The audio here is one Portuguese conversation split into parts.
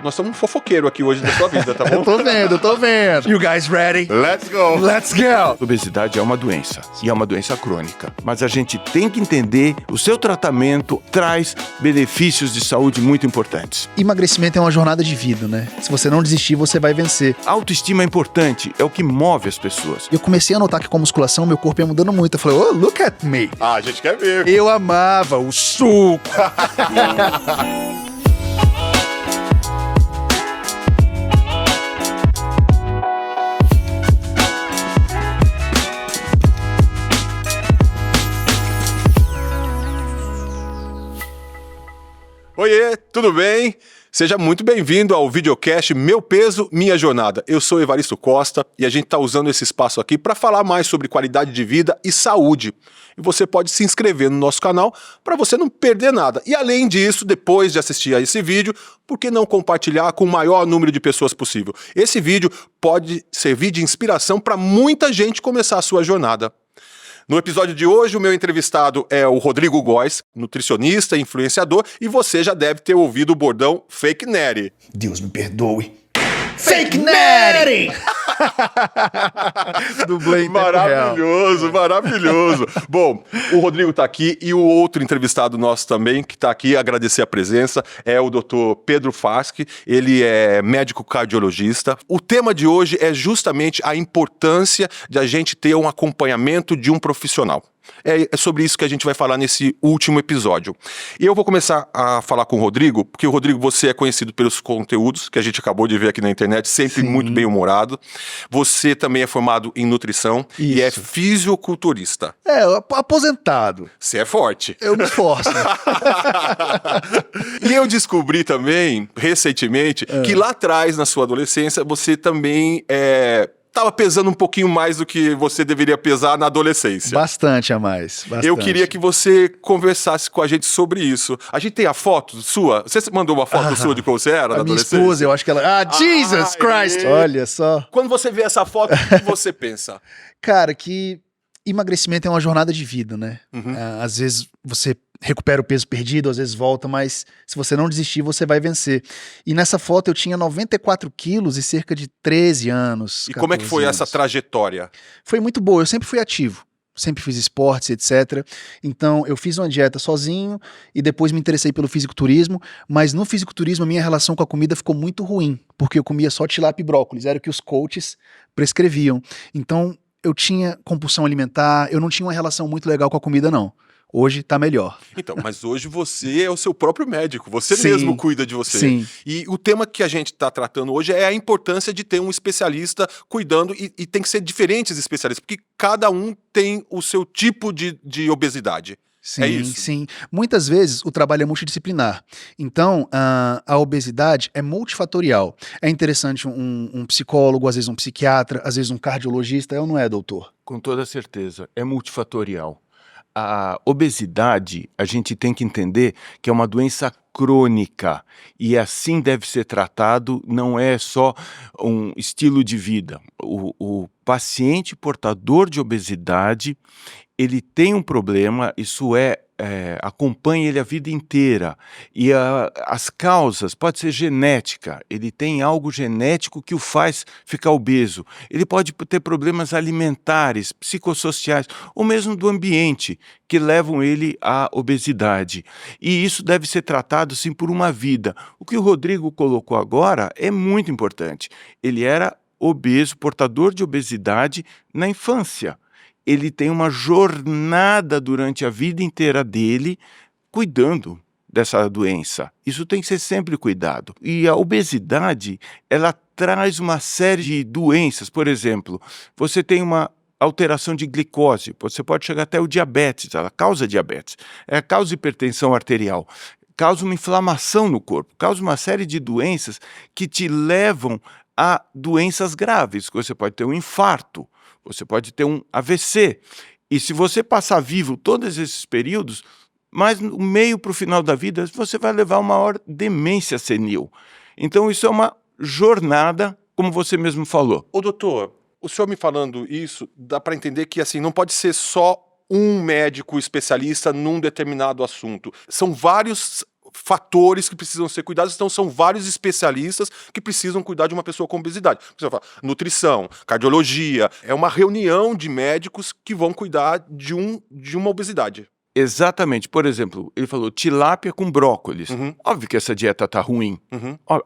Nós somos um fofoqueiro aqui hoje da sua vida, tá bom? Eu tô vendo. You guys ready? Let's go! Let's go! Obesidade é uma doença, e é uma doença crônica. Mas a gente tem que entender, o seu tratamento traz benefícios de saúde muito importantes. Emagrecimento é uma jornada de vida, né? Se você não desistir, você vai vencer. A autoestima é importante, é o que move as pessoas. Eu comecei a notar que com a musculação, meu corpo ia mudando muito. Eu falei, oh, look at me. Ah, a gente quer ver. Eu amava o suco. Oiê, tudo bem? Seja muito bem-vindo ao videocast Meu Peso, Minha Jornada. Eu sou Evaristo Costa e a gente está usando esse espaço aqui para falar mais sobre qualidade de vida e saúde. E você pode se inscrever no nosso canal para você não perder nada. E além disso, depois de assistir a esse vídeo, por que não compartilhar com o maior número de pessoas possível? Esse vídeo pode servir de inspiração para muita gente começar a sua jornada. No episódio de hoje, o meu entrevistado é o Rodrigo Góes, nutricionista e influenciador, e você já deve ter ouvido o bordão Fake Nery. Deus me perdoe. Fake Nery! Dublê em tempo real. Maravilhoso, maravilhoso. Bom, o Rodrigo tá aqui e o outro entrevistado nosso também, que tá aqui, agradecer a presença, é o Dr. Pedro Faschi. Ele é médico cardiologista. O tema de hoje é justamente a importância de a gente ter um acompanhamento de um profissional. É sobre isso que a gente vai falar nesse último episódio. E eu vou começar a falar com o Rodrigo, porque o Rodrigo, você é conhecido pelos conteúdos que a gente acabou de ver aqui na internet, sempre muito bem-humorado. Você também é formado em nutrição e é fisiculturista. É, aposentado. Você é forte. Eu me esforço. E eu descobri também, recentemente, que lá atrás, na sua adolescência, você também estava pesando um pouquinho mais do que você deveria pesar na adolescência. Bastante a mais. Bastante. Eu queria que você conversasse com a gente sobre isso. A gente tem a foto sua? Você mandou uma foto sua de como você era na adolescência? Minha esposa, eu acho que ela... Jesus Christ! Olha só. Quando você vê essa foto, o que você pensa? Cara, que emagrecimento é uma jornada de vida, né? Às vezes você recupera o peso perdido, às vezes volta, mas se você não desistir, você vai vencer. E nessa foto eu tinha 94 quilos e cerca de 13 anos. E como é que foi essa trajetória? Foi muito boa, eu sempre fui ativo. Sempre fiz esportes, etc. Então, eu fiz uma dieta sozinho e depois me interessei pelo fisiculturismo, mas no fisiculturismo a minha relação com a comida ficou muito ruim, porque eu comia só tilápia e brócolis, era o que os coaches prescreviam. Então, eu tinha compulsão alimentar, eu não tinha uma relação muito legal com a comida, não. Hoje tá melhor. Então, mas hoje você é o seu próprio médico, você mesmo cuida de você. Sim. E o tema que a gente está tratando hoje é a importância de ter um especialista cuidando, e tem que ser diferentes especialistas, porque cada um tem o seu tipo de obesidade. Sim, é isso? Sim. Muitas vezes o trabalho é multidisciplinar. Então, a obesidade é multifatorial. É interessante um psicólogo, às vezes um psiquiatra, às vezes um cardiologista, é ou não é, doutor? Com toda certeza, é multifatorial. A obesidade, a gente tem que entender que é uma doença crônica e assim deve ser tratado, não é só um estilo de vida. O paciente portador de obesidade, ele tem um problema, isso acompanha ele a vida inteira. E as causas, pode ser genética, ele tem algo genético que o faz ficar obeso. Ele pode ter problemas alimentares, psicossociais, ou mesmo do ambiente, que levam ele à obesidade. E isso deve ser tratado, sim, por uma vida. O que o Rodrigo colocou agora é muito importante. Ele era obeso, portador de obesidade na infância. Ele tem uma jornada durante a vida inteira dele cuidando dessa doença. Isso tem que ser sempre cuidado. E a obesidade, ela traz uma série de doenças. Por exemplo, você tem uma alteração de glicose, você pode chegar até o diabetes, ela causa diabetes, causa hipertensão arterial, causa uma inflamação no corpo, causa uma série de doenças que te levam a doenças graves. Você pode ter um infarto, você pode ter um AVC. E se você passar vivo todos esses períodos, mas no meio para o final da vida, você vai levar uma maior demência senil. Então isso é uma jornada, como você mesmo falou. Ô doutor, o senhor me falando isso, dá para entender que assim, não pode ser só um médico especialista num determinado assunto. São vários fatores que precisam ser cuidados, então são vários especialistas que precisam cuidar de uma pessoa com obesidade. Você fala, nutrição, cardiologia, é uma reunião de médicos que vão cuidar de uma obesidade. Exatamente. Por exemplo, ele falou tilápia com brócolis. Óbvio que essa dieta tá ruim.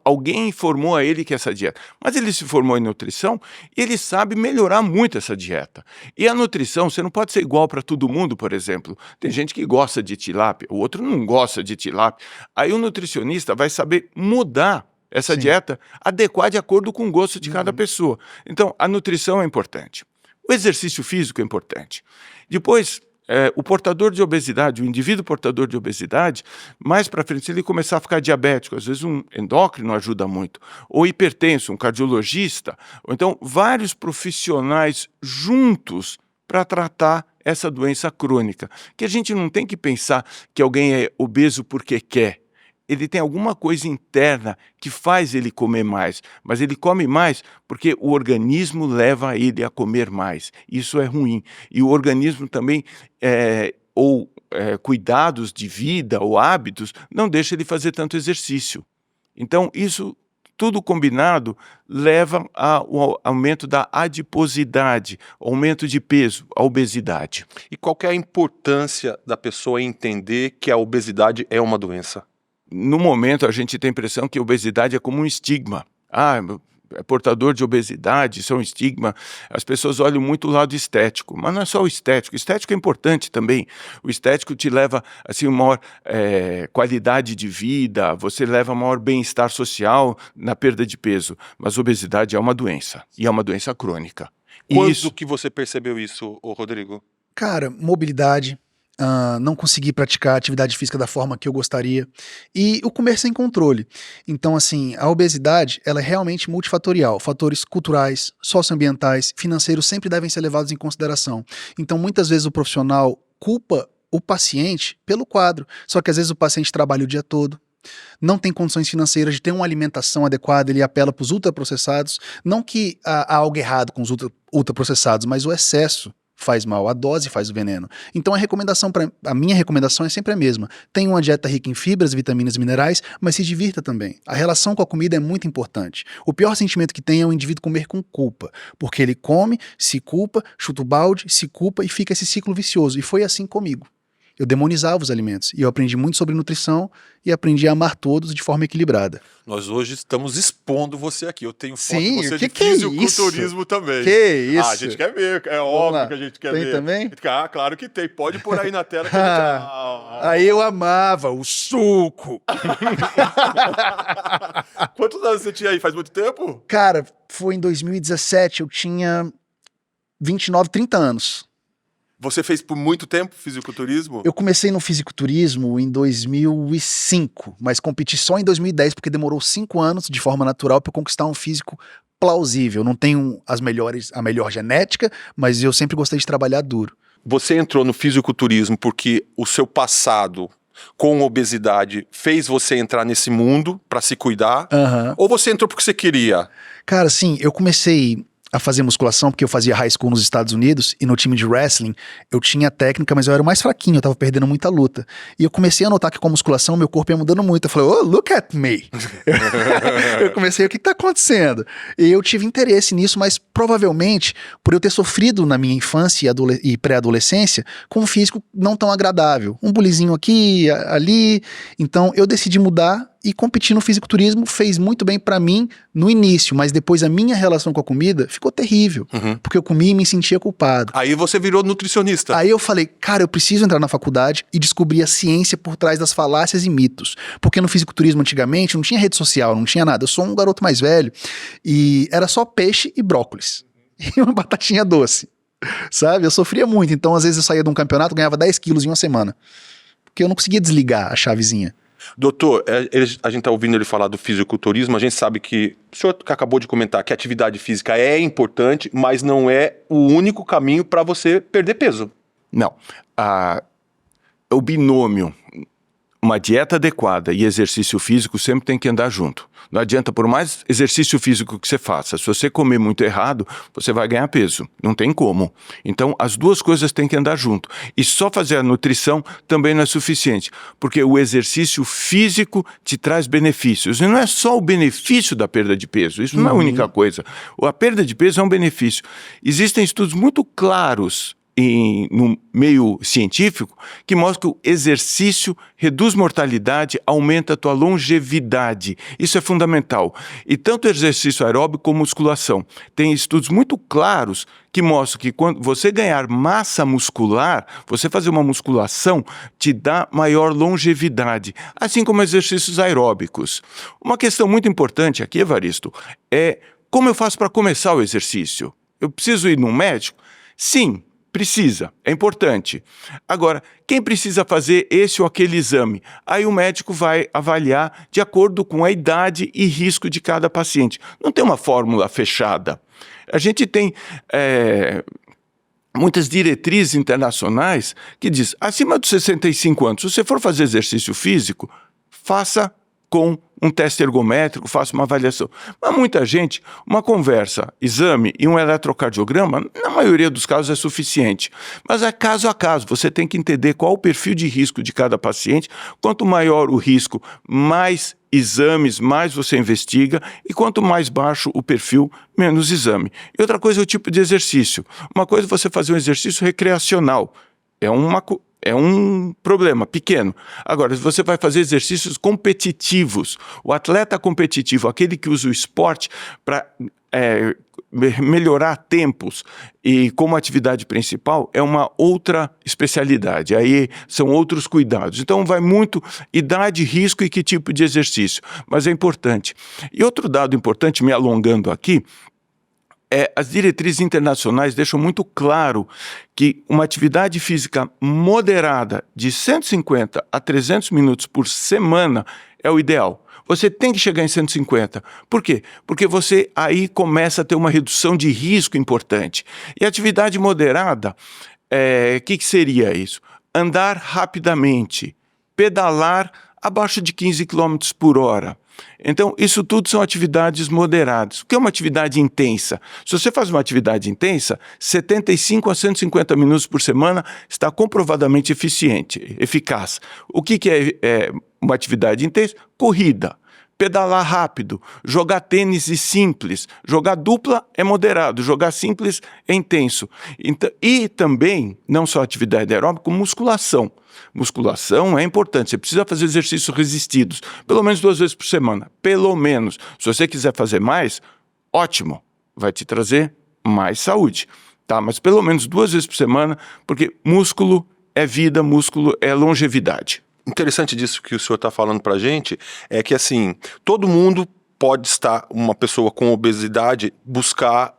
Alguém informou a ele que essa dieta... Mas ele se formou em nutrição e ele sabe melhorar muito essa dieta. E a nutrição, você não pode ser igual para todo mundo, por exemplo. Tem gente que gosta de tilápia, o outro não gosta de tilápia. Aí o nutricionista vai saber mudar essa dieta, adequar de acordo com o gosto de cada pessoa. Então, a nutrição é importante. O exercício físico é importante. Depois... o portador de obesidade, o indivíduo portador de obesidade, mais para frente, se ele começar a ficar diabético, às vezes um endócrino ajuda muito, ou hipertenso, um cardiologista, ou então vários profissionais juntos para tratar essa doença crônica. Que a gente não tem que pensar que alguém é obeso porque quer. Ele tem alguma coisa interna que faz ele comer mais, mas ele come mais porque o organismo leva ele a comer mais. Isso é ruim. E o organismo também, cuidados de vida ou hábitos, não deixa ele fazer tanto exercício. Então, isso tudo combinado leva ao aumento da adiposidade, aumento de peso, a obesidade. E qual que é a importância da pessoa entender que a obesidade é uma doença? No momento, a gente tem a impressão que a obesidade é como um estigma. É portador de obesidade, isso é um estigma. As pessoas olham muito o lado estético, mas não é só o estético. O estético é importante também. O estético te leva assim, uma maior qualidade de vida, você leva maior bem-estar social na perda de peso. Mas a obesidade é uma doença, e é uma doença crônica. Quando que você percebeu isso, Rodrigo? Cara, mobilidade, não consegui praticar atividade física da forma que eu gostaria e o comer sem controle. Então, assim, a obesidade, ela é realmente multifatorial. Fatores culturais, socioambientais, financeiros sempre devem ser levados em consideração. Então, muitas vezes o profissional culpa o paciente pelo quadro, só que às vezes o paciente trabalha o dia todo, não tem condições financeiras de ter uma alimentação adequada, ele apela para os ultraprocessados. Não que há algo errado com os ultraprocessados, mas o excesso faz mal, a dose faz o veneno. Então a minha recomendação é sempre a mesma. Tenha uma dieta rica em fibras, vitaminas e minerais, mas se divirta também. A relação com a comida é muito importante. O pior sentimento que tem é o indivíduo comer com culpa, porque ele come, se culpa, chuta o balde, se culpa e fica esse ciclo vicioso. E foi assim comigo. Eu demonizava os alimentos e eu aprendi muito sobre nutrição e aprendi a amar todos de forma equilibrada. Nós hoje estamos expondo você aqui. Eu tenho foto Sim, de você que de é fisiculturismo também. Que isso? A gente quer ver, é óbvio que a gente quer ver. Tem também? Claro que tem. Pode pôr aí na tela que a gente... Aí eu amava o suco. Quantos anos você tinha aí? Faz muito tempo? Cara, foi em 2017, eu tinha 29, 30 anos. Você fez por muito tempo fisiculturismo? Eu comecei no fisiculturismo em 2005, mas competi só em 2010 porque demorou 5 anos de forma natural para conquistar um físico plausível. Não tenho a melhor genética, mas eu sempre gostei de trabalhar duro. Você entrou no fisiculturismo porque o seu passado com obesidade fez você entrar nesse mundo para se cuidar? Ou você entrou porque você queria? Cara, sim, eu comecei a fazer musculação, porque eu fazia high school nos Estados Unidos, e no time de wrestling eu tinha técnica, mas eu era o mais fraquinho, eu tava perdendo muita luta. E eu comecei a notar que com a musculação meu corpo ia mudando muito. Eu falei, oh, look at me! Eu comecei, o que tá acontecendo? E eu tive interesse nisso, mas provavelmente por eu ter sofrido na minha infância e pré-adolescência com um físico não tão agradável. Um bulizinho aqui, ali. Então eu decidi mudar e competir no fisiculturismo fez muito bem pra mim no início, mas depois a minha relação com a comida ficou terrível, porque eu comia e me sentia culpado. Aí você virou nutricionista. Aí eu falei, cara, eu preciso entrar na faculdade e descobrir a ciência por trás das falácias e mitos, porque no fisiculturismo antigamente não tinha rede social, não tinha nada, eu sou um garoto mais velho e era só peixe e brócolis e uma batatinha doce, sabe? Eu sofria muito, então às vezes eu saía de um campeonato, ganhava 10 quilos em uma semana, porque eu não conseguia desligar a chavezinha. Doutor, a gente está ouvindo ele falar do fisiculturismo, a gente sabe que o senhor que acabou de comentar que a atividade física é importante, mas não é o único caminho para você perder peso. Não. O binômio uma dieta adequada e exercício físico sempre tem que andar junto. Não adianta, por mais exercício físico que você faça, se você comer muito errado, você vai ganhar peso. Não tem como. Então, as duas coisas têm que andar junto. E só fazer a nutrição também não é suficiente, porque o exercício físico te traz benefícios. E não é só o benefício da perda de peso, isso não é a única coisa. A perda de peso é um benefício. Existem estudos muito claros no meio científico que mostra que o exercício reduz mortalidade, aumenta a tua longevidade. Isso é fundamental. E tanto exercício aeróbico como musculação. Tem estudos muito claros que mostram que quando você ganhar massa muscular, você fazer uma musculação te dá maior longevidade, assim como exercícios aeróbicos. Uma questão muito importante aqui, Evaristo, é como eu faço para começar o exercício? Eu preciso ir num médico? Sim. Precisa, é importante. Agora, quem precisa fazer esse ou aquele exame? Aí o médico vai avaliar de acordo com a idade e risco de cada paciente. Não tem uma fórmula fechada. A gente tem muitas diretrizes internacionais que diz, acima dos 65 anos, se você for fazer exercício físico, faça com um teste ergométrico, faça uma avaliação. Mas muita gente, uma conversa, exame e um eletrocardiograma, na maioria dos casos é suficiente. Mas é caso a caso, você tem que entender qual o perfil de risco de cada paciente. Quanto maior o risco, mais exames, mais você investiga, e quanto mais baixo o perfil, menos exame. E outra coisa é o tipo de exercício. Uma coisa é você fazer um exercício recreacional. É um problema pequeno. Agora, se você vai fazer exercícios competitivos, o atleta competitivo, aquele que usa o esporte para melhorar tempos e como atividade principal, é uma outra especialidade. Aí são outros cuidados. Então vai muito idade, risco e que tipo de exercício. Mas é importante. E outro dado importante, me alongando aqui, as diretrizes internacionais deixam muito claro que uma atividade física moderada de 150 a 300 minutos por semana é o ideal. Você tem que chegar em 150. Por quê? Porque você aí começa a ter uma redução de risco importante. E atividade moderada, que seria isso? Andar rapidamente, pedalar abaixo de 15 km por hora. Então, isso tudo são atividades moderadas. O que é uma atividade intensa? Se você faz uma atividade intensa, 75 a 150 minutos por semana está comprovadamente eficaz. O que é uma atividade intensa? Corrida. Pedalar rápido, jogar tênis simples, jogar dupla é moderado, jogar simples é intenso. Então, e também, não só atividade aeróbica, como musculação. Musculação é importante, você precisa fazer exercícios resistidos, pelo menos 2 vezes por semana, pelo menos. Se você quiser fazer mais, ótimo, vai te trazer mais saúde, tá? Mas pelo menos 2 vezes por semana, porque músculo é vida, músculo é longevidade. Interessante disso que o senhor está falando para a gente é que, assim, todo mundo pode estar, uma pessoa com obesidade, buscar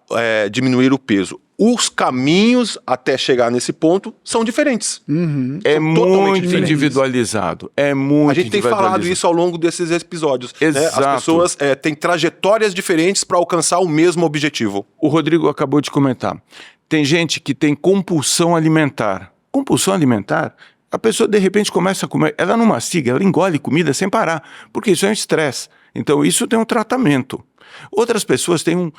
diminuir o peso. Os caminhos até chegar nesse ponto são diferentes. Uhum. É muito individualizado. É muito A gente tem falado isso ao longo desses episódios. Exato. Né? As pessoas têm trajetórias diferentes para alcançar o mesmo objetivo. O Rodrigo acabou de comentar. Tem gente que tem compulsão alimentar. Compulsão alimentar? A pessoa, de repente, começa a comer, ela não mastiga, ela engole comida sem parar, porque isso é um estresse. Então, isso tem um tratamento. Outras pessoas têm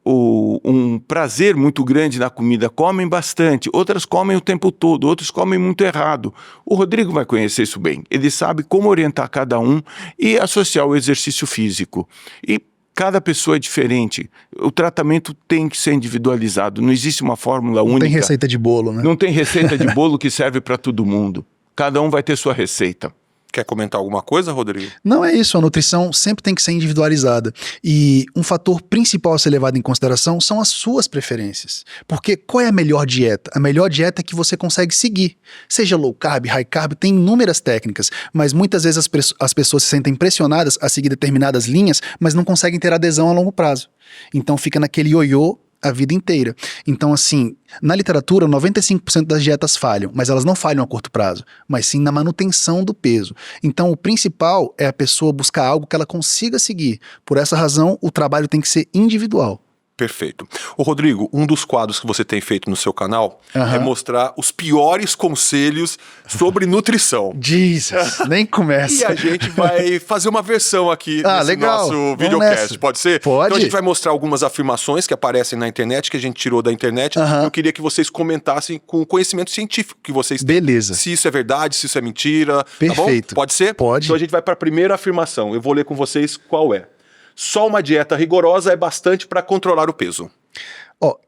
um prazer muito grande na comida, comem bastante, outras comem o tempo todo, outros comem muito errado. O Rodrigo vai conhecer isso bem. Ele sabe como orientar cada um e associar o exercício físico. E cada pessoa é diferente. O tratamento tem que ser individualizado. Não existe uma fórmula única. Não tem receita de bolo, né? Não tem receita de bolo que serve para todo mundo. Cada um vai ter sua receita. Quer comentar alguma coisa, Rodrigo? Não é isso, a nutrição sempre tem que ser individualizada. E um fator principal a ser levado em consideração são as suas preferências. Porque qual é a melhor dieta? A melhor dieta é que você consegue seguir. Seja low carb, high carb, tem inúmeras técnicas, mas muitas vezes as pessoas se sentem pressionadas a seguir determinadas linhas, mas não conseguem ter adesão a longo prazo. Então fica naquele ioiô a vida inteira. Então, assim, na literatura, 95% das dietas falham, mas elas não falham a curto prazo, mas sim na manutenção do peso. Então, o principal é a pessoa buscar algo que ela consiga seguir. Por essa razão, o trabalho tem que ser individual. Perfeito. Ô Rodrigo, um dos quadros que você tem feito no seu canal é mostrar os piores conselhos sobre nutrição. Jesus, nem começa. E a gente vai fazer uma versão aqui nesse legal. nosso Vamos videocast, nessa. pode ser? Pode. Então a gente vai mostrar algumas afirmações que aparecem na internet, que a gente tirou da internet. Eu queria que vocês comentassem com o conhecimento científico que vocês têm. Beleza. Se isso é verdade, se isso é mentira. Perfeito. Tá bom? Pode ser? Pode. Então a gente vai para a primeira afirmação. Eu vou ler com vocês qual é. Só uma dieta rigorosa é bastante para controlar o peso.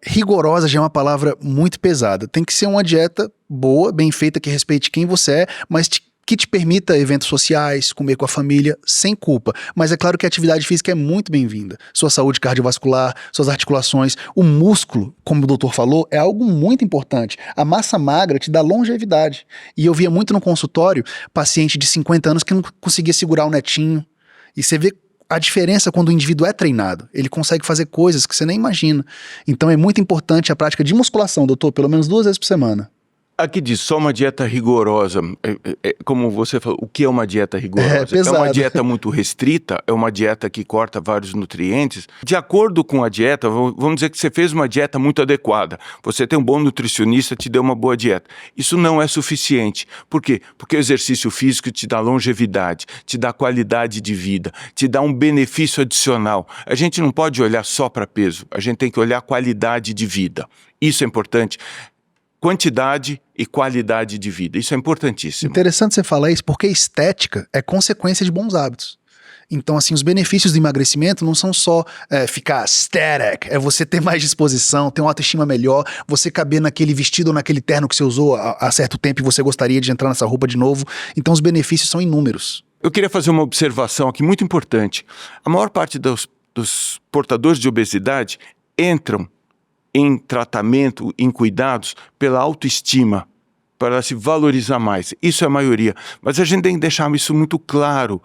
Rigorosa já é uma palavra muito pesada. Tem que ser uma dieta boa, bem feita, que respeite quem você é, mas que te permita eventos sociais, comer com a família, sem culpa. Mas é claro que a atividade física é muito bem-vinda. Sua saúde cardiovascular, suas articulações, o músculo, como o doutor falou, é algo muito importante. A massa magra te dá longevidade. E eu via muito no consultório paciente de 50 anos que não conseguia segurar o netinho. E você vê a diferença quando o indivíduo é treinado. Ele consegue fazer coisas que você nem imagina. Então é muito importante a prática de musculação, doutor, pelo menos 2 vezes por semana. Aqui diz só uma dieta rigorosa. Como você falou, o que é uma dieta rigorosa? Pesado. É uma dieta muito restrita, é uma dieta que corta vários nutrientes. De acordo com a dieta, vamos dizer que você fez uma dieta muito adequada. Você tem um bom nutricionista, te deu uma boa dieta. Isso não é suficiente. Por quê? Porque o exercício físico te dá longevidade, te dá qualidade de vida, te dá um benefício adicional. A gente não pode olhar só para peso, a gente tem que olhar qualidade de vida. Isso é importante. Quantidade e qualidade de vida. Isso é importantíssimo. Interessante você falar isso, porque estética é consequência de bons hábitos. Então, assim, os benefícios do emagrecimento não são só ficar aesthetic, é você ter mais disposição, ter uma autoestima melhor, você caber naquele vestido ou naquele terno que você usou há certo tempo e você gostaria de entrar nessa roupa de novo. Então, os benefícios são inúmeros. Eu queria fazer uma observação aqui muito importante. A maior parte dos portadores de obesidade entram em tratamento, em cuidados, pela autoestima, para se valorizar mais. Isso é a maioria. Mas a gente tem que deixar isso muito claro.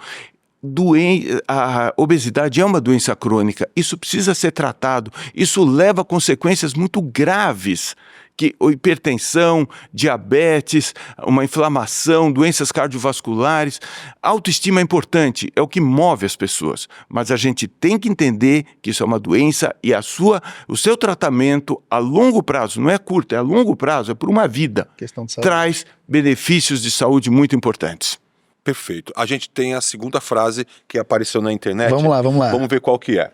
A obesidade é uma doença crônica. Isso precisa ser tratado. Isso leva a consequências muito graves. Hipertensão, diabetes, uma inflamação, doenças cardiovasculares. A autoestima é importante, é o que move as pessoas. Mas a gente tem que entender que isso é uma doença e o seu tratamento a longo prazo, não é curto, é a longo prazo, é por uma vida, Questão de saúde. traz benefícios de saúde muito importantes. Perfeito. A gente tem a segunda frase que apareceu na internet. Vamos lá. Vamos ver qual que é.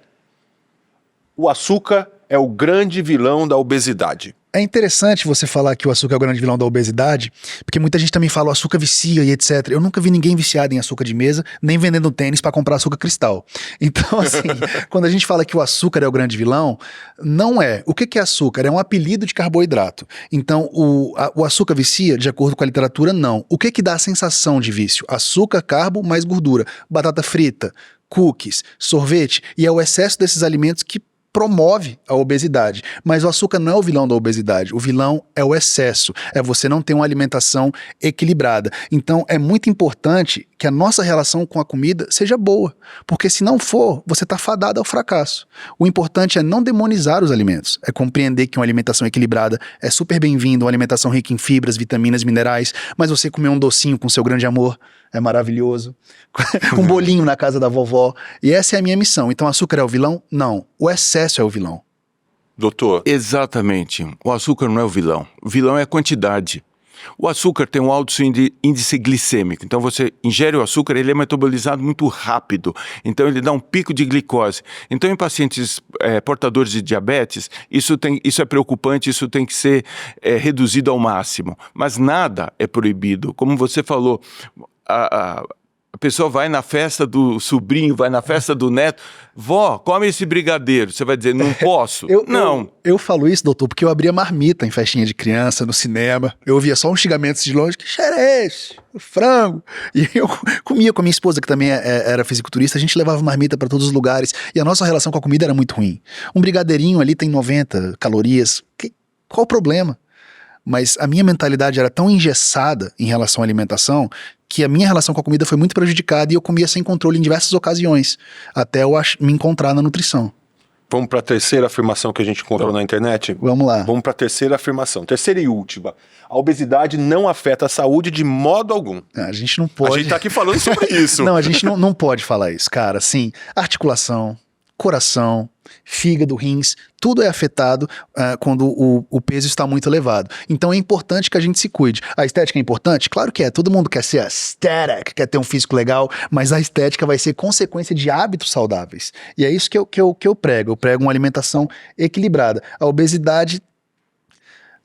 O açúcar é o grande vilão da obesidade. É interessante você falar que o açúcar é o grande vilão da obesidade, porque muita gente também fala o açúcar vicia e etc. Eu nunca vi ninguém viciado em açúcar de mesa, nem vendendo tênis para comprar açúcar cristal. Então, assim, quando a gente fala que o açúcar é o grande vilão, não é. O que é açúcar? É um apelido de carboidrato. Então, o açúcar vicia, de acordo com a literatura, não. O que dá a sensação de vício? Açúcar, carbo, mais gordura. Batata frita, cookies, sorvete, e é o excesso desses alimentos que promove a obesidade. Mas o açúcar não é o vilão da obesidade. O vilão é o excesso. É você não ter uma alimentação equilibrada. Então é muito importante que a nossa relação com a comida seja boa. Porque se não for, você está fadado ao fracasso. O importante é não demonizar os alimentos. É compreender que uma alimentação equilibrada é super bem-vinda, uma alimentação rica em fibras, vitaminas, minerais, mas você comer um docinho com seu grande amor é maravilhoso. Um bolinho na casa da vovó. E essa é a minha missão. Então açúcar é o vilão? Não. O excesso é o vilão. Doutor. Exatamente. O açúcar não é o vilão. O vilão é a quantidade. O açúcar tem um alto índice glicêmico. Então você ingere o açúcar, ele é metabolizado muito rápido. Então ele dá um pico de glicose. Então em pacientes portadores de diabetes, isso é preocupante, isso tem que ser reduzido ao máximo. Mas nada é proibido. Como você falou, a pessoa vai na festa do sobrinho, vai na festa do neto. Vó, come esse brigadeiro. Você vai dizer, não posso? Não. Eu falo isso, doutor, porque eu abria marmita em festinha de criança, no cinema. Eu ouvia só uns xingamentos de longe. Que cheiro é esse? Frango. E eu comia com a minha esposa, que também era fisiculturista. A gente levava marmita para todos os lugares. E a nossa relação com a comida era muito ruim. Um brigadeirinho ali tem 90 calorias. Qual o problema? Mas a minha mentalidade era tão engessada em relação à alimentação que a minha relação com a comida foi muito prejudicada e eu comia sem controle em diversas ocasiões, até eu me encontrar na nutrição. Vamos para a terceira afirmação que a gente encontrou na internet? Vamos lá. Vamos para a terceira afirmação. Terceira e última. A obesidade não afeta a saúde de modo algum. A gente não pode... A gente tá aqui falando sobre isso. Não, a gente não pode falar isso, cara. Assim, articulação, coração, fígado, rins, tudo é afetado quando o peso está muito elevado. Então é importante que a gente se cuide. A estética é importante? Claro que é. Todo mundo quer ser aesthetic, quer ter um físico legal, mas a estética vai ser consequência de hábitos saudáveis. E é isso que eu prego. Eu prego uma alimentação equilibrada. A obesidade,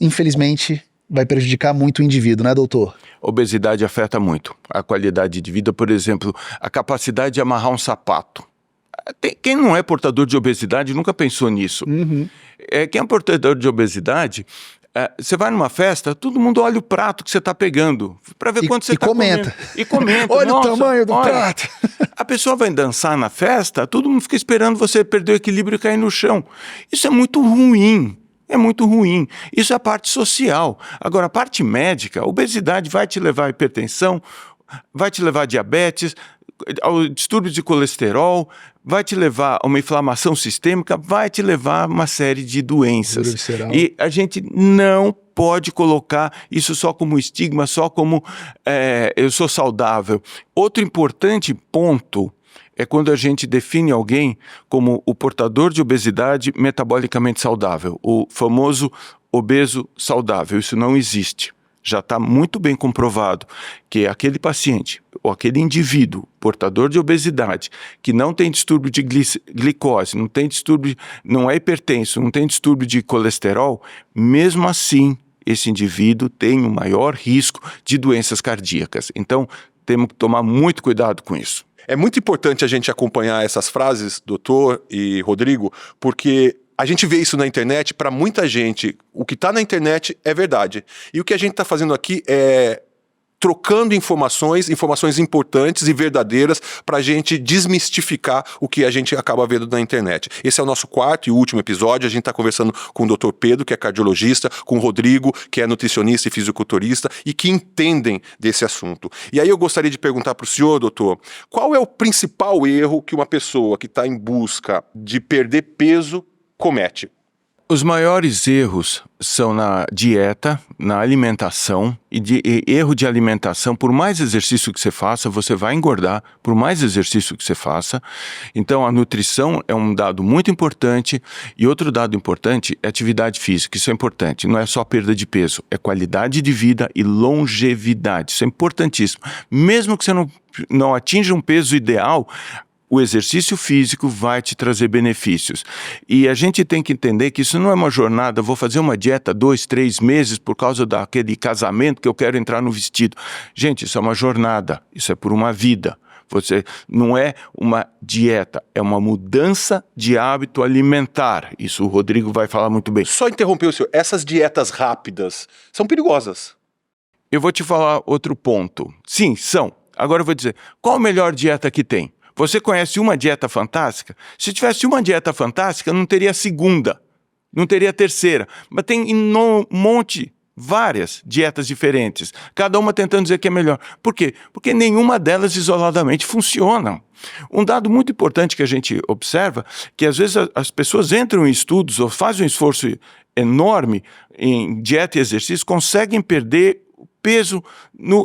infelizmente, vai prejudicar muito o indivíduo, né, doutor? Obesidade afeta muito a qualidade de vida, por exemplo, a capacidade de amarrar um sapato. Quem não é portador de obesidade nunca pensou nisso. Quem é portador de obesidade, você vai numa festa, todo mundo olha o prato que você está pegando para ver quanto você está comendo. E comenta. Olha o tamanho do prato. A pessoa vai dançar na festa, todo mundo fica esperando você perder o equilíbrio e cair no chão. Isso é muito ruim. É muito ruim. Isso é a parte social. Agora, a parte médica, a obesidade vai te levar a hipertensão, vai te levar a diabetes, ao distúrbio de colesterol, vai te levar a uma inflamação sistêmica, vai te levar a uma série de doenças. E a gente não pode colocar isso só como estigma, só como eu sou saudável. Outro importante ponto é quando a gente define alguém como o portador de obesidade metabolicamente saudável, o famoso obeso saudável. Isso não existe. Já está muito bem comprovado que aquele paciente ou aquele indivíduo portador de obesidade que não tem distúrbio de glicose, não é hipertenso, não tem distúrbio de colesterol, mesmo assim esse indivíduo tem um maior risco de doenças cardíacas. Então temos que tomar muito cuidado com isso. É muito importante a gente acompanhar essas frases, doutor e Rodrigo, porque a gente vê isso na internet. Para muita gente, o que está na internet é verdade. E o que a gente está fazendo aqui é trocando informações importantes e verdadeiras para a gente desmistificar o que a gente acaba vendo na internet. Esse é o nosso quarto e último episódio. A gente está conversando com o Dr. Pedro, que é cardiologista, com o Rodrigo, que é nutricionista e fisiculturista, e que entendem desse assunto. E aí eu gostaria de perguntar para o senhor, doutor, qual é o principal erro que uma pessoa que está em busca de perder peso comete? Os maiores erros são na dieta, na alimentação, e erro de alimentação. Por mais exercício que você faça, você vai engordar, por mais exercício que você faça. Então a nutrição é um dado muito importante, e outro dado importante é atividade física. Isso é importante, não é só perda de peso, é qualidade de vida e longevidade. Isso é importantíssimo. Mesmo que você não atinja um peso ideal, o exercício físico vai te trazer benefícios. E a gente tem que entender que isso não é uma jornada, vou fazer uma dieta 2, 3 meses por causa daquele casamento que eu quero entrar no vestido. Gente, isso é uma jornada, isso é por uma vida. Você não é uma dieta, é uma mudança de hábito alimentar. Isso o Rodrigo vai falar muito bem. Só interromper o senhor, essas dietas rápidas são perigosas. Eu vou te falar outro ponto. Sim, são. Agora eu vou dizer, qual a melhor dieta que tem? Você conhece uma dieta fantástica? Se tivesse uma dieta fantástica, não teria segunda, não teria terceira. Mas tem um monte, várias dietas diferentes, cada uma tentando dizer que é melhor. Por quê? Porque nenhuma delas isoladamente funciona. Um dado muito importante que a gente observa, que às vezes as pessoas entram em estudos ou fazem um esforço enorme em dieta e exercício, conseguem perder peso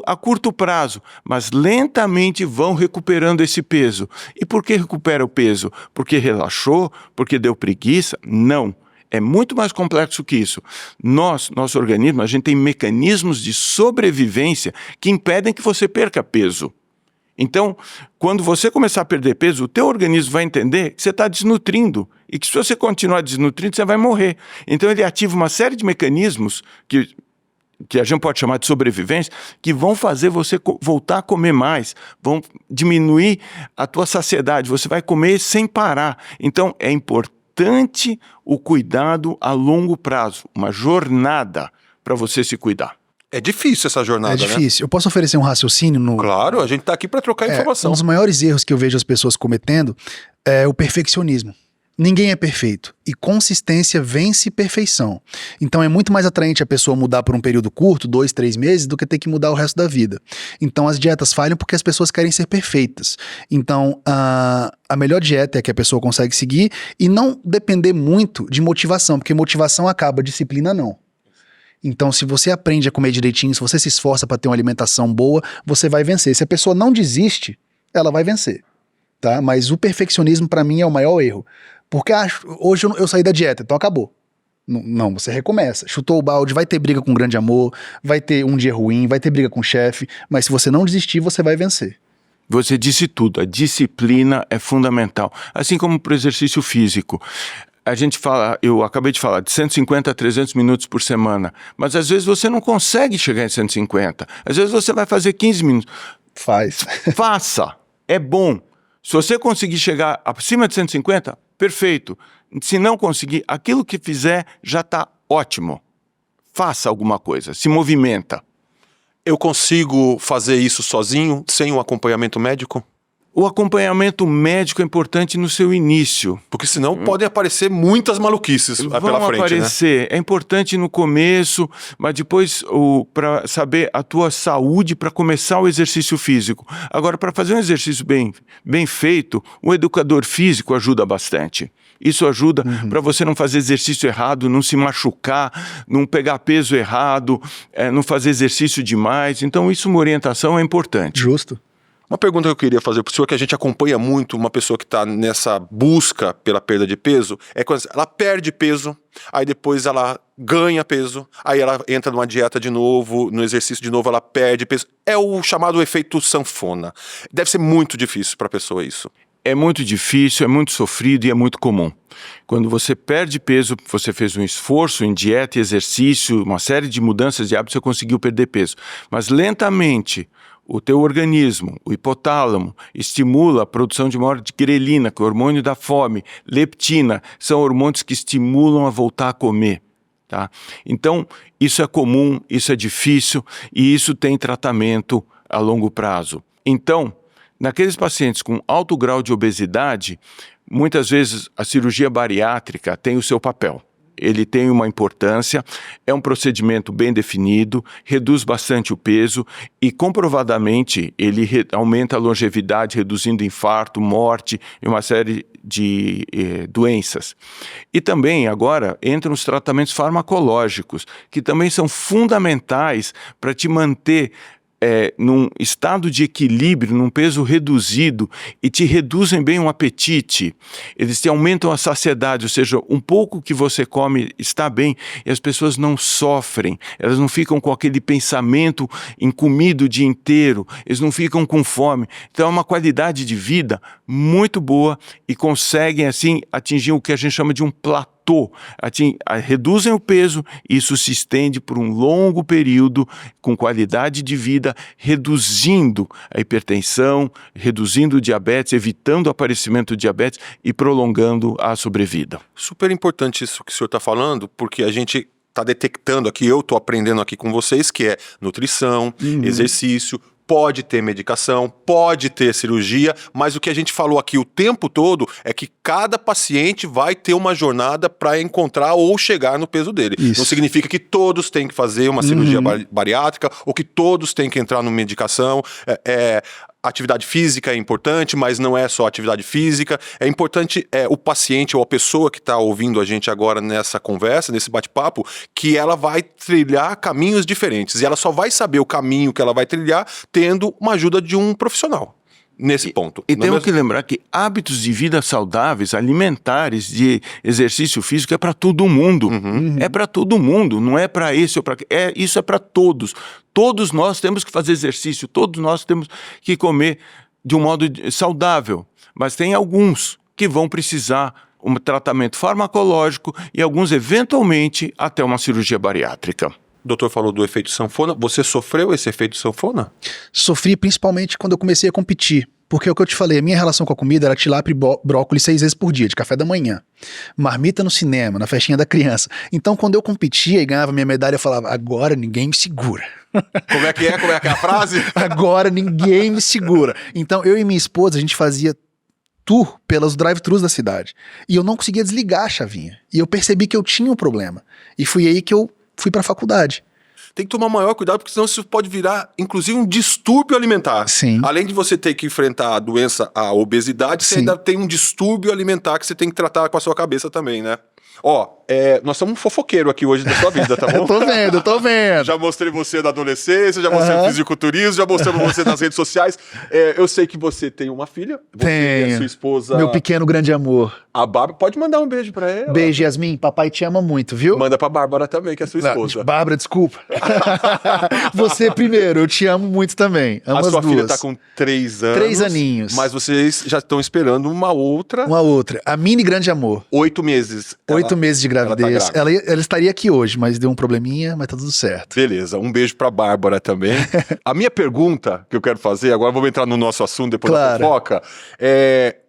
a curto prazo, mas lentamente vão recuperando esse peso. E por que recupera o peso? Porque relaxou? Porque deu preguiça? Não. É muito mais complexo que isso. Nosso organismo, a gente tem mecanismos de sobrevivência que impedem que você perca peso. Então, quando você começar a perder peso, o teu organismo vai entender que você está desnutrindo e que se você continuar desnutrindo, você vai morrer. Então ele ativa uma série de mecanismos que a gente pode chamar de sobrevivência, que vão fazer você voltar a comer mais, vão diminuir a tua saciedade, você vai comer sem parar. Então é importante o cuidado a longo prazo, uma jornada para você se cuidar. É difícil essa jornada, né? É difícil. Eu posso oferecer um raciocínio no... Claro, a gente está aqui para trocar informação. Um dos maiores erros que eu vejo as pessoas cometendo é o perfeccionismo. Ninguém é perfeito e consistência vence perfeição. Então é muito mais atraente a pessoa mudar por um período curto, 2, 3 meses, do que ter que mudar o resto da vida. Então as dietas falham porque as pessoas querem ser perfeitas. Então a melhor dieta é a que a pessoa consegue seguir e não depender muito de motivação, porque motivação acaba, disciplina não. Então se você aprende a comer direitinho, se você se esforça para ter uma alimentação boa, você vai vencer. Se a pessoa não desiste, ela vai vencer. tá? Mas o perfeccionismo pra mim é o maior erro. Porque hoje eu saí da dieta, então acabou. Não, você recomeça. Chutou o balde, vai ter briga com o grande amor, vai ter um dia ruim, vai ter briga com o chefe, mas se você não desistir, você vai vencer. Você disse tudo, a disciplina é fundamental. Assim como para o exercício físico. A gente fala, eu acabei de falar, de 150 a 300 minutos por semana, mas às vezes você não consegue chegar em 150. Às vezes você vai fazer 15 minutos. Faça, é bom. Se você conseguir chegar acima de 150, perfeito. Se não conseguir, aquilo que fizer já está ótimo. Faça alguma coisa, se movimenta. Eu consigo fazer isso sozinho, sem um acompanhamento médico? O acompanhamento médico é importante no seu início. Porque senão podem aparecer muitas maluquices pela frente, aparecer. né? É importante no começo, mas depois para saber a tua saúde para começar o exercício físico. Agora, para fazer um exercício bem feito, o educador físico ajuda bastante. Isso ajuda para você não fazer exercício errado, não se machucar, não pegar peso errado, não fazer exercício demais. Então, uma orientação é importante. Justo. Uma pergunta que eu queria fazer para o senhor, que a gente acompanha muito uma pessoa que está nessa busca pela perda de peso, é quando ela perde peso, aí depois ela ganha peso, aí ela entra numa dieta de novo, no exercício de novo ela perde peso. É o chamado efeito sanfona. Deve ser muito difícil para a pessoa isso. É muito difícil, é muito sofrido e é muito comum. Quando você perde peso, você fez um esforço em dieta e exercício, uma série de mudanças de hábitos, você conseguiu perder peso. Mas lentamente, o teu organismo, o hipotálamo, estimula a produção de uma hora de grelina, que é o hormônio da fome, leptina, são hormônios que estimulam a voltar a comer. Tá? Então, isso é comum, isso é difícil e isso tem tratamento a longo prazo. Então, naqueles pacientes com alto grau de obesidade, muitas vezes a cirurgia bariátrica tem o seu papel. Ele tem uma importância, é um procedimento bem definido, reduz bastante o peso e comprovadamente ele aumenta a longevidade, reduzindo infarto, morte e uma série de doenças. E também agora entram os tratamentos farmacológicos, que também são fundamentais para te manter num estado de equilíbrio, num peso reduzido e te reduzem bem o apetite, eles te aumentam a saciedade, ou seja, um pouco que você come está bem e as pessoas não sofrem, elas não ficam com aquele pensamento encomido o dia inteiro, eles não ficam com fome, então é uma qualidade de vida muito boa e conseguem assim atingir o que a gente chama de um platô. Reduzem o peso, isso se estende por um longo período com qualidade de vida, reduzindo a hipertensão, reduzindo o diabetes, evitando o aparecimento de diabetes e prolongando a sobrevida. Super importante isso que o senhor está falando, porque a gente está detectando aqui, eu estou aprendendo aqui com vocês, que é nutrição, exercício, pode ter medicação, pode ter cirurgia, mas o que a gente falou aqui o tempo todo é que cada paciente vai ter uma jornada para encontrar ou chegar no peso dele. Isso. Não significa que todos têm que fazer uma cirurgia bariátrica ou que todos têm que entrar numa medicação. Atividade física é importante, mas não é só atividade física. É importante o paciente ou a pessoa que está ouvindo a gente agora nessa conversa, nesse bate-papo, que ela vai trilhar caminhos diferentes. E ela só vai saber o caminho que ela vai trilhar tendo uma ajuda de um profissional. Nesse ponto. E temos que lembrar que hábitos de vida saudáveis, alimentares, de exercício físico é para todo mundo. É para todo mundo, não é para esse ou para isso é para todos. Todos nós temos que fazer exercício, todos nós temos que comer de um modo saudável. Mas tem alguns que vão precisar um tratamento farmacológico e alguns, eventualmente, até uma cirurgia bariátrica. O doutor falou do efeito sanfona. Você sofreu esse efeito sanfona? Sofri principalmente quando eu comecei a competir. Porque é o que eu te falei, a minha relação com a comida era tilápia e brócolis 6 vezes por dia, de café da manhã. Marmita no cinema, na festinha da criança. Então, quando eu competia e ganhava minha medalha, eu falava, agora ninguém me segura. Como é que é? Como é que é a frase? Agora ninguém me segura. Então, eu e minha esposa, a gente fazia tour pelos drive-thrus da cidade. E eu não conseguia desligar a chavinha. E eu percebi que eu tinha um problema. E foi aí que eu fui pra faculdade. Tem que tomar maior cuidado, porque senão isso pode virar, inclusive, um distúrbio alimentar. Sim. Além de você ter que enfrentar a doença, a obesidade, você ainda tem um distúrbio alimentar que você tem que tratar com a sua cabeça também, né? Ó, nós somos um fofoqueiro aqui hoje da sua vida, tá bom? Eu tô vendo. Já mostrei você na adolescência, já mostrei o fisiculturismo, já mostramos você nas redes sociais. Eu sei que você tem uma filha, você e a sua esposa... Meu pequeno grande amor. A Bárbara, pode mandar um beijo pra ela. Beijo, Yasmin. Papai te ama muito, viu? Manda pra Bárbara também, que é sua esposa. Bárbara, desculpa. Você primeiro, eu te amo muito também. Amo as sua duas. filha tá com 3 anos. 3 aninhos. Mas vocês já estão esperando uma outra. Uma outra. A mini grande amor. 8 meses. 8 meses de gravidez. Ela tá Ela estaria aqui hoje, mas deu um probleminha, mas tá tudo certo. Beleza, um beijo pra Bárbara também. A minha pergunta que eu quero fazer, agora vamos entrar no nosso assunto depois da fofoca,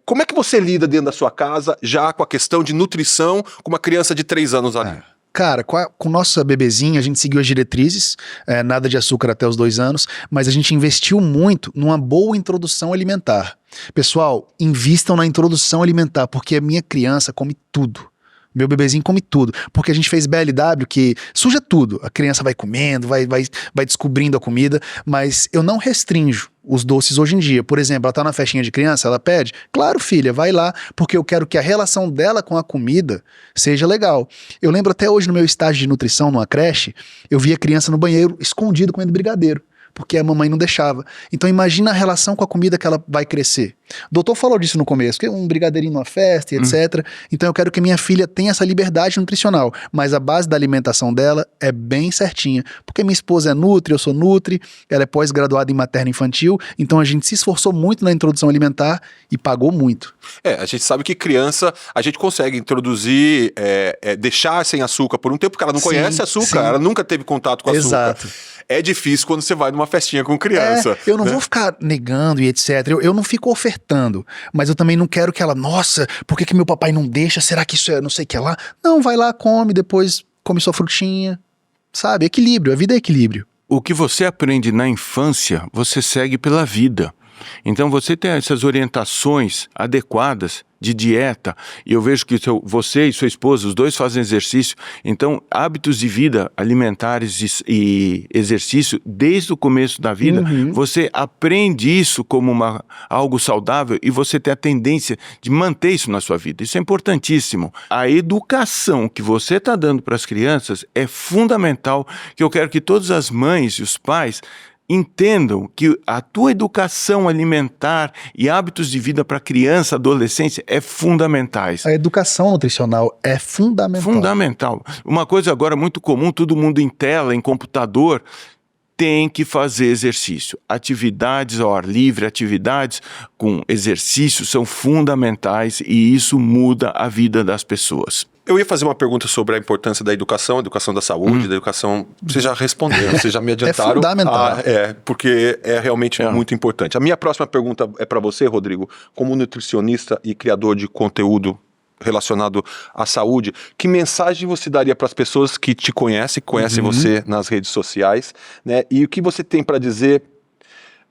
como é que você lida dentro da sua casa já com a questão de nutrição com uma criança de 3 anos ali? Cara, com nossa bebezinha, a gente seguiu as diretrizes, nada de açúcar até os 2 anos, mas a gente investiu muito numa boa introdução alimentar. Pessoal, invistam na introdução alimentar, porque a minha criança come tudo. Meu bebezinho come tudo, porque a gente fez BLW que suja tudo. A criança vai comendo, vai descobrindo a comida, mas eu não restringo os doces hoje em dia. Por exemplo, ela tá na festinha de criança, ela pede, claro filha, vai lá, porque eu quero que a relação dela com a comida seja legal. Eu lembro até hoje no meu estágio de nutrição numa creche, eu via a criança no banheiro escondido comendo brigadeiro, porque a mamãe não deixava. Então imagina a relação com a comida que ela vai crescer. O doutor falou disso no começo, que é um brigadeirinho numa festa e etc. Então eu quero que minha filha tenha essa liberdade nutricional, mas a base da alimentação dela é bem certinha, porque minha esposa é nutri, eu sou nutri, ela é pós-graduada em materno infantil, então a gente se esforçou muito na introdução alimentar e pagou muito. A gente sabe que criança, a gente consegue introduzir, deixar sem açúcar por um tempo, porque ela não conhece açúcar, ela nunca teve contato com açúcar. Exato. É difícil quando você vai numa festinha com criança. Eu não vou ficar negando e etc. Eu não fico ofertando, mas eu também não quero que ela, nossa, por que meu papai não deixa? Será que isso é não sei o que lá? Não, vai lá, come, depois come sua frutinha. Sabe? Equilíbrio, a vida é equilíbrio. O que você aprende na infância, você segue pela vida. Então você tem essas orientações adequadas de dieta, e eu vejo que você e sua esposa, os dois fazem exercício, então hábitos de vida alimentares e exercício desde o começo da vida, você aprende isso como algo saudável e você tem a tendência de manter isso na sua vida. Isso é importantíssimo. A educação que você está dando para as crianças é fundamental, que eu quero que todas as mães e os pais entendam que a tua educação alimentar e hábitos de vida para criança, adolescência é fundamentais. A educação nutricional é fundamental. Fundamental. Uma coisa agora muito comum, todo mundo em tela, em computador, tem que fazer exercício. Atividades ao ar livre, atividades com exercício são fundamentais e isso muda a vida das pessoas. Eu ia fazer uma pergunta sobre a importância da educação da saúde, da educação... Vocês já responderam, vocês já me adiantaram. É fundamental. Porque é realmente muito importante. A minha próxima pergunta é para você, Rodrigo, como nutricionista e criador de conteúdo relacionado à saúde, que mensagem você daria para as pessoas que te conhecem, você nas redes sociais, né? E o que você tem para dizer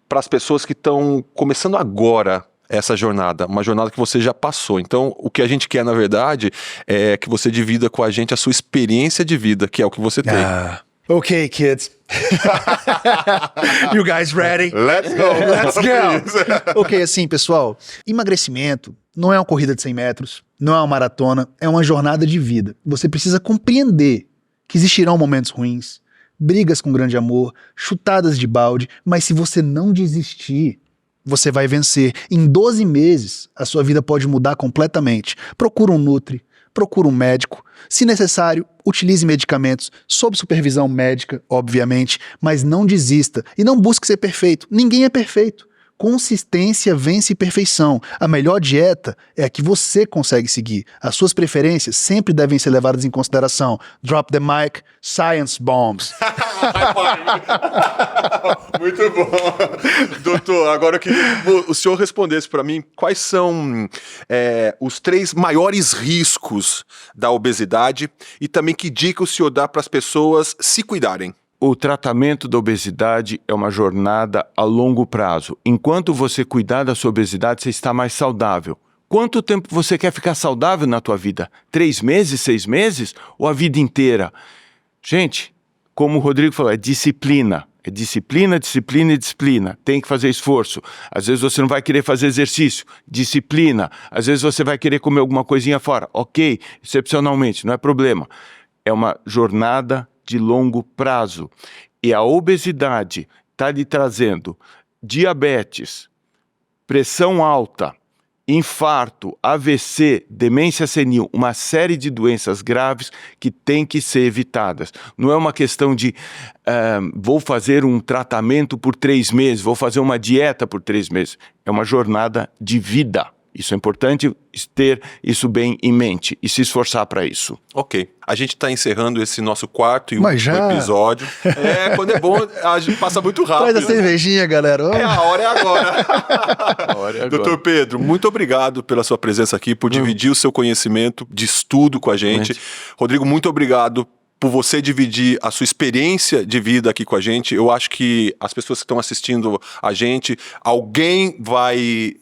para as pessoas que estão começando agora essa jornada, uma jornada que você já passou. Então, o que a gente quer, na verdade, é que você divida com a gente a sua experiência de vida, que é o que você tem. Ok, kids. You guys ready? Let's go! Let's go! Ok, assim, pessoal, emagrecimento não é uma corrida de 100 metros, não é uma maratona, é uma jornada de vida. Você precisa compreender que existirão momentos ruins, brigas com grande amor, chutadas de balde, mas se você não desistir, você vai vencer. Em 12 meses, a sua vida pode mudar completamente. Procura um nutri, procura um médico. Se necessário, utilize medicamentos sob supervisão médica, obviamente, mas não desista e não busque ser perfeito. Ninguém é perfeito. Consistência vence perfeição. A melhor dieta é a que você consegue seguir. As suas preferências sempre devem ser levadas em consideração. Drop the mic, science bombs. Muito bom. Doutor, agora eu queria que o senhor respondesse para mim quais são os 3 maiores riscos da obesidade e também que dica o senhor dá para as pessoas se cuidarem. O tratamento da obesidade é uma jornada a longo prazo. Enquanto você cuidar da sua obesidade, você está mais saudável. Quanto tempo você quer ficar saudável na tua vida? 3 meses, 6 meses ou a vida inteira? Gente, como o Rodrigo falou, é disciplina, É disciplina, disciplina e disciplina. Tem que fazer esforço. Às vezes você não vai querer fazer exercício. Disciplina. Às vezes você vai querer comer alguma coisinha fora. Ok, excepcionalmente, não é problema. É uma jornada de longo prazo. E a obesidade está lhe trazendo diabetes, pressão alta, infarto, AVC, demência senil, uma série de doenças graves que têm que ser evitadas. Não é uma questão de vou fazer um tratamento por 3 meses, vou fazer uma dieta por 3 meses. É uma jornada de vida. Isso é importante ter isso bem em mente e se esforçar para isso. Ok. A gente está encerrando esse nosso quarto e Mas último já? episódio. Quando é bom, a gente passa muito rápido. Traz a cervejinha, galera. A hora é agora. A hora é agora. Doutor Pedro, muito obrigado pela sua presença aqui, por dividir o seu conhecimento de estudo com a gente. Rodrigo, muito obrigado por você dividir a sua experiência de vida aqui com a gente. Eu acho que as pessoas que estão assistindo a gente, alguém vai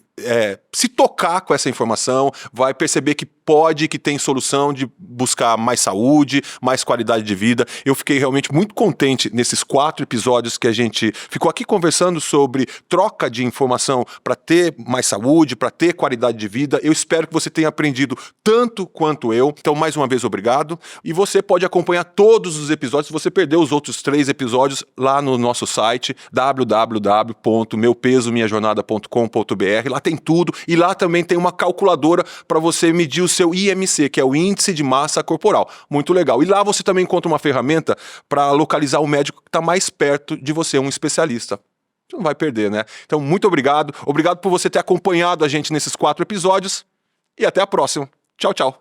se tocar com essa informação, vai perceber que pode, que tem solução de buscar mais saúde, mais qualidade de vida. Eu fiquei realmente muito contente nesses 4 episódios que a gente ficou aqui conversando sobre troca de informação para ter mais saúde, para ter qualidade de vida. Eu espero que você tenha aprendido tanto quanto eu. Então, mais uma vez, obrigado. E você pode acompanhar todos os episódios, se você perdeu os outros 3 episódios, lá no nosso site, www.meupesominhajornada.com.br. Lá tem tudo. E lá também tem uma calculadora para você medir o seu IMC, que é o Índice de Massa Corporal. Muito legal. E lá você também encontra uma ferramenta para localizar o médico que está mais perto de você, um especialista. Você não vai perder, né? Então, muito obrigado. Obrigado por você ter acompanhado a gente nesses 4 episódios. E até a próxima. Tchau, tchau.